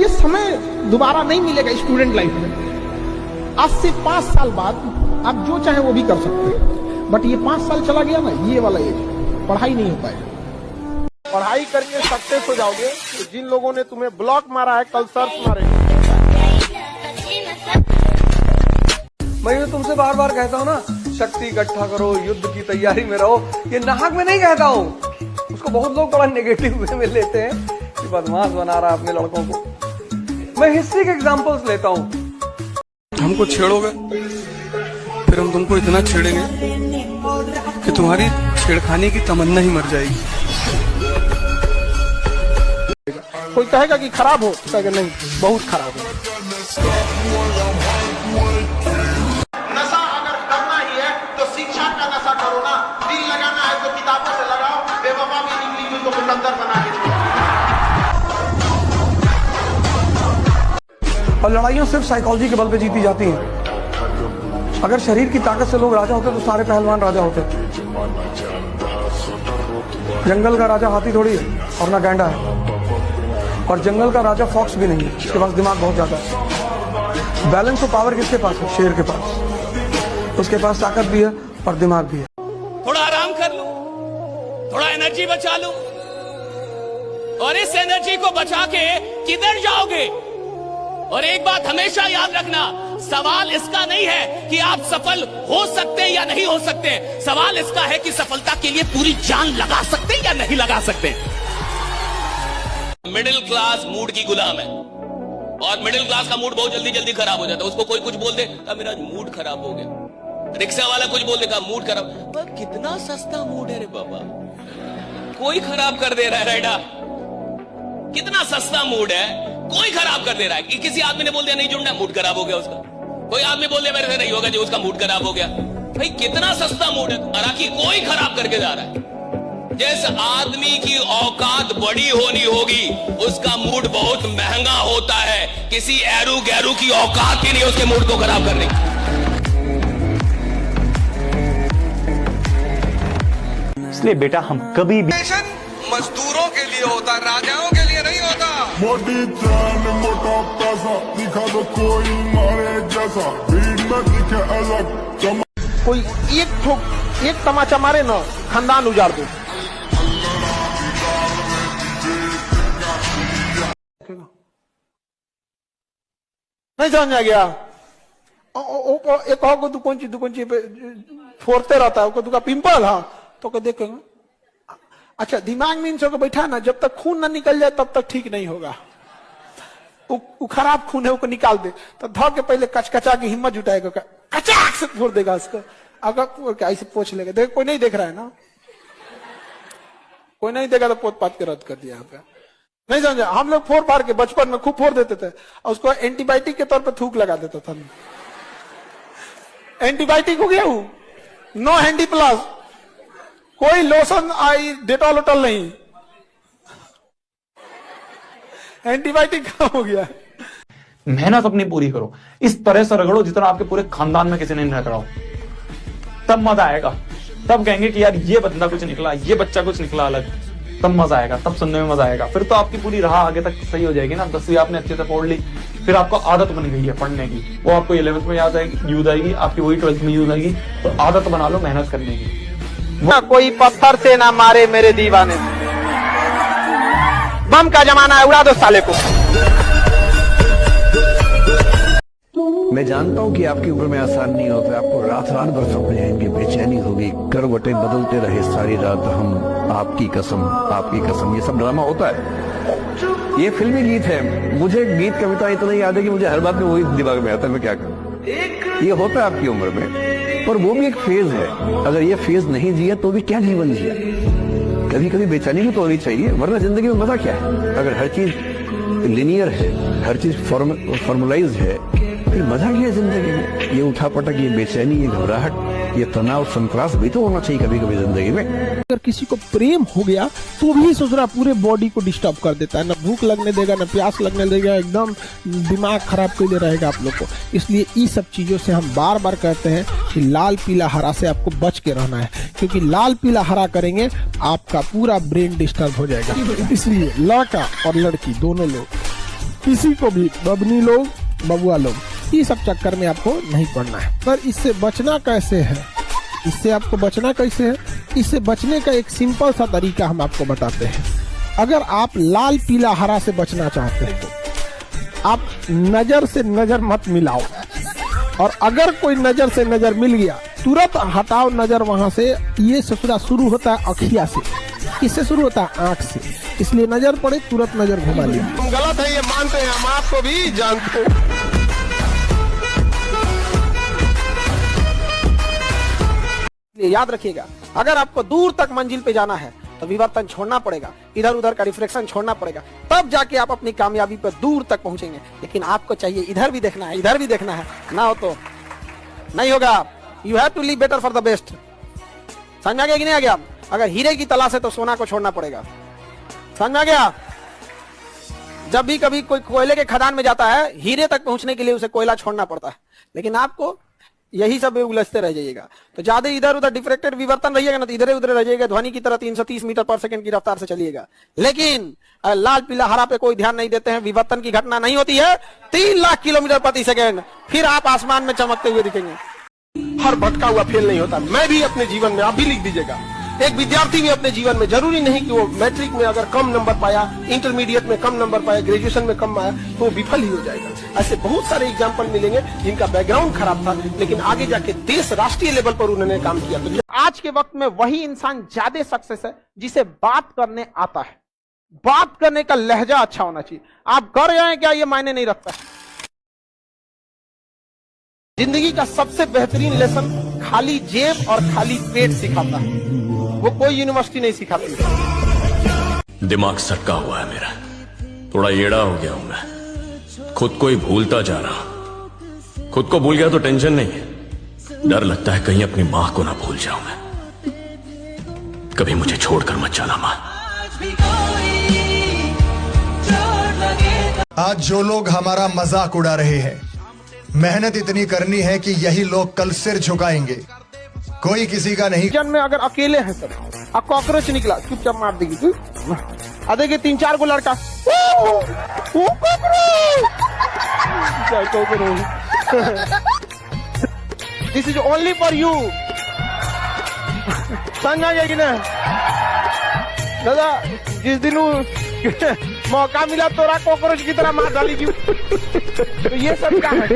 ये समय दोबारा नहीं मिलेगा स्टूडेंट लाइफ में। आज से 5 साल बाद आप जो चाहे वो भी कर सकते हैं, बट ये 5 साल चला गया ना, ये वाला एज, पढ़ाई नहीं हो पाएगा। पढ़ाई करके सक्सेस हो जाओगे तो जिन लोगों ने तुम्हें ब्लॉक मारा है कल सर्च मारेंगे। मैं ये तुमसे बार बार कहता हूँ ना, शक्ति इकट्ठा करो, युद्ध की तैयारी में रहो, ये नाहक में नहीं कहता हूँ। उसको बहुत लोग बड़ा नेगेटिव वे में लेते हैं कि बदमाश बना रहा है अपने लड़कों को। मैं हिस्ट्री के एग्जांपल्स लेता हूँ। हमको छेड़ोगे फिर हम तुमको इतना छेड़ेंगे कि तुम्हारी छेड़खानी की तमन्ना ही मर जाएगी। कोई कहेगा कि खराब हो, तो कहेगा नहीं, बहुत खराब हो। नशा अगर करना ही है तो शिक्षा का नशा करो ना। दिल लगाना है तो किताबों से लगाओ, बेवफा भी निकली हुई तो मुकद्दर बना के छोड़ो। और लड़ाइयाँ सिर्फ साइकोलॉजी के बल पे जीती जाती हैं। अगर शरीर की ताकत से लोग राजा होते तो सारे पहलवान राजा होते। जंगल का राजा हाथी थोड़ी है और ना गैंडा है, और जंगल का राजा फॉक्स भी नहीं है, उसके पास दिमाग बहुत ज्यादा है। बैलेंस ऑफ पावर किसके पास है? शेर के पास। उसके पास ताकत भी है और दिमाग भी है। थोड़ा आराम कर लो, थोड़ा एनर्जी बचा लो, और इस एनर्जी को बचा के किधर जाओगे? और एक बात हमेशा याद रखना, सवाल इसका नहीं है कि आप सफल हो सकते हैं या नहीं हो सकते। सवाल इसका है कि सफलता के लिए पूरी जान लगा सकते हैं या नहीं लगा सकते। मिडिल क्लास मूड की गुलाम है, और मिडिल क्लास का मूड बहुत जल्दी जल्दी खराब हो जाता है। उसको कोई कुछ बोल दे, मेरा मूड खराब हो गया। रिक्शा वाला कुछ बोल देगा, मूड खराब। पर कितना सस्ता मूड है रे बाबा, कोई खराब कर दे रहा है। राइडा, कितना सस्ता मूड है, कोई खराब कर दे रहा है। कि किसी आदमी ने बोल दिया नहीं जुड़ना, मूड खराब हो गया उसका। कोई आदमी बोल दिया मेरे से नहीं होगा जी, उसका मूड खराब हो गया। भाई कितना सस्ता मूड है, हालांकि कोई खराब करके जा रहा है। जिस आदमी की औकात बड़ी होनी होगी उसका मूड बहुत महंगा होता है। किसी एरू गैरू की औकात ही नहीं उसके मूड को खराब करने की। इसलिए बेटा हम कभी भी मजदूरों के लिए होता, राजाओं के लिए नहीं होता। मोटी जान मोटा पैसा दिखा दो कोई मारे जैसा, भीड़ में दिखे अलग। कोई एक तमाचा मारे ना, खानदान उजाड़ दो। नहीं समझ आ गया? एक और को दुकान पे फोड़ते रहता है, दुका पिंपल। हाँ तो देखेंगे, अच्छा दिमाग में इन सबको बैठा ना, जब तक खून ना निकल जाए तब तक ठीक नहीं होगा। वो खराब खून है, उसको निकाल दे तो धो के पहले कचकचा की हिम्मत जुटाएगा, कचाक से फोड़ देगा उसको। अगर ऐसे पोछ लेगा, देख कोई नहीं देख रहा है ना, कोई नहीं देगा तो पोत पात के रद्द कर दिया यहाँ पे। नहीं समझा? हम लोग फोड़ फाड़ के बचपन में खूब फोड़ देते थे, और उसको एंटीबायोटिक के तौर पर थूक लगा देता था। एंटीबायोटिक हो गया वो, नो हैंडी प्लस, कोई लोशन आई डेटॉल उटल नहीं, एंटीबायोटिक हो गया। मेहनत अपनी पूरी करो, इस तरह से रगड़ो जितना आपके पूरे खानदान में किसी ने नहीं रगड़ा हो। तब मजा आएगा, तब कहेंगे कि यार ये बंदा कुछ निकला, ये बच्चा कुछ निकला अलग। तब मजा आएगा, तब सुनने में मजा आएगा। फिर तो आपकी पूरी राह आगे तक सही हो जाएगी ना। 10वीं आपने अच्छे से पढ़ ली, फिर आपको आदत बन गई है पढ़ने की, वो आपको 11th में याद आएगी, यूज आएगी, आपकी वही 12th में यूज आएगी। तो आदत बना लो मेहनत करने की। कोई पत्थर से ना मारे मेरे दीवाने, बम का जमाना है, उड़ा दो साले को। मैं जानता हूँ कि आपकी उम्र में आसान नहीं होता, आपको रात रात भर सपने आएंगे, बेचैनी होगी, करवटें बदलते रहे सारी रात हम, आपकी कसम, ये सब ड्रामा होता है। ये फिल्मी गीत है, मुझे गीत कविता इतना याद है कि मुझे हर बात में वही दिमाग में आता है, मैं क्या करूँ। ये होता है आपकी उम्र में, पर वो भी एक फेज है। अगर ये फेज नहीं जिया तो भी क्या जीवन जिया। कभी कभी बेचैनी भी तो होनी चाहिए, वरना जिंदगी में मजा क्या है। अगर हर चीज लिनियर है, हर चीज फॉर्मुलाइज है, फिर मजा क्या है जिंदगी में। ये उठापटक, ये बेचैनी, ये घबराहट, ये तनाव, संतरास भी तो होना चाहिए कभी कभी जिंदगी में। अगर किसी को प्रेम हो गया तो भी सोच रहा पूरे बॉडी को डिस्टर्ब कर देता है, ना भूख लगने देगा, ना प्यास लगने देगा, एकदम दिमाग खराब कर रहेगा आप लोग को। इसलिए इन सब चीजों से हम बार बार कहते हैं कि लाल पीला हरा से आपको बच के रहना है, क्योंकि लाल पीला हरा करेंगे आपका पूरा ब्रेन डिस्टर्ब हो जाएगा। इसलिए लड़का और लड़की दोनों लोग किसी को भी बबनी लोग बबुआ लोग ये सब चक्कर में आपको नहीं पड़ना है। पर इससे बचना कैसे है, इससे आपको बचना कैसे है, इससे बचने का एक सिंपल सा तरीका हम आपको बताते हैं। अगर आप लाल पीला हरा से बचना चाहते हैं तो आप नजर से नजर मत मिलाओ, और अगर कोई नजर से नजर मिल गया तुरंत हटाओ नजर वहां से। ये ससुरा शुरू होता है अखिया से, किससे शुरू होता है? आंख से। इसलिए नजर पड़े तुरंत नजर घुमा लिया। गलत है ये मानते हैं, हम आपको भी जानते हैं। याद रखिएगा, अगर आपको दूर तक मंजिल पे जाना है तो विवर्तन छोड़ना पड़ेगा, इधर उधर का रिफ्लेक्शन छोड़ना पड़ेगा, तब जाके आप अपनी कामयाबी पर दूर तक पहुंचेंगे। लेकिन आपको चाहिए इधर भी देखना है, इधर भी देखना है, ना हो तो नहीं होगा। You have to live better for the best. समझ में आ गया कि नहीं आ गया? अगर हीरे की तलाश है तो सोना को छोड़ना पड़ेगा। समझ में आ गया? जब भी कभी कोई कोयले के खदान में जाता है, हीरे तक पहुंचने के लिए उसे कोयला छोड़ना पड़ता है। लेकिन आपको यही सब उलझते रह जाइएगा, तो ज्यादा इधर उधर डिफ्रेक्टेड विवर्तन रहिएगा ना, तो इधर उधर रह जाइएगा, ध्वनि की तरह 330 मीटर पर सेकंड की रफ्तार से चलिएगा। लेकिन लाल पीला हरा पे कोई ध्यान नहीं देते हैं, विवर्तन की घटना नहीं होती है 3 लाख किलोमीटर प्रति सेकंड, फिर आप आसमान में चमकते हुए दिखेंगे। हर भटका हुआ फेल नहीं होता। मैं भी अपने जीवन में, आप भी लिख दीजिएगा, एक विद्यार्थी भी अपने जीवन में, जरूरी नहीं कि वो मैट्रिक में अगर कम नंबर पाया, इंटरमीडिएट में कम नंबर पाया, ग्रेजुएशन में कम आया तो वो विफल ही हो जाएगा। ऐसे बहुत सारे एग्जाम्पल मिलेंगे जिनका बैकग्राउंड खराब था, लेकिन आगे जाके देश राष्ट्रीय लेवल पर उन्होंने काम किया। तो आज के वक्त में वही इंसान ज्यादा सक्सेस है जिसे बात करने आता है, बात करने का लहजा अच्छा होना चाहिए। आप कर रहे हैं क्या, ये मायने नहीं रखता। जिंदगी का सबसे बेहतरीन लेसन खाली जेब और खाली पेट सिखाता है, वो कोई यूनिवर्सिटी नहीं सिखाती। दिमाग सटका हुआ है मेरा, थोड़ा येड़ा हो गया हूं मैं, खुद को ही भूलता जा रहा हूं। खुद को भूल गया तो टेंशन नहीं है, डर लगता है कहीं अपनी मां को ना भूल जाऊं मैं। कभी मुझे छोड़कर मत जाना मां। आज जो लोग हमारा मजाक उड़ा रहे हैं, मेहनत इतनी करनी है कि यही लोग कल सिर झुकाएंगे, कोई किसी का नहीं। किचन में अगर अकेले हैं सब, अब कॉकरोच निकला, चुपचाप मार देगी। देखिए 3-4 को लड़का, this is only for you. समझ आ गया कि ना दादा? जिस दिन मौका मिला तोरा कॉकरोच की तरह मार डाली। तो ये सब क्या है?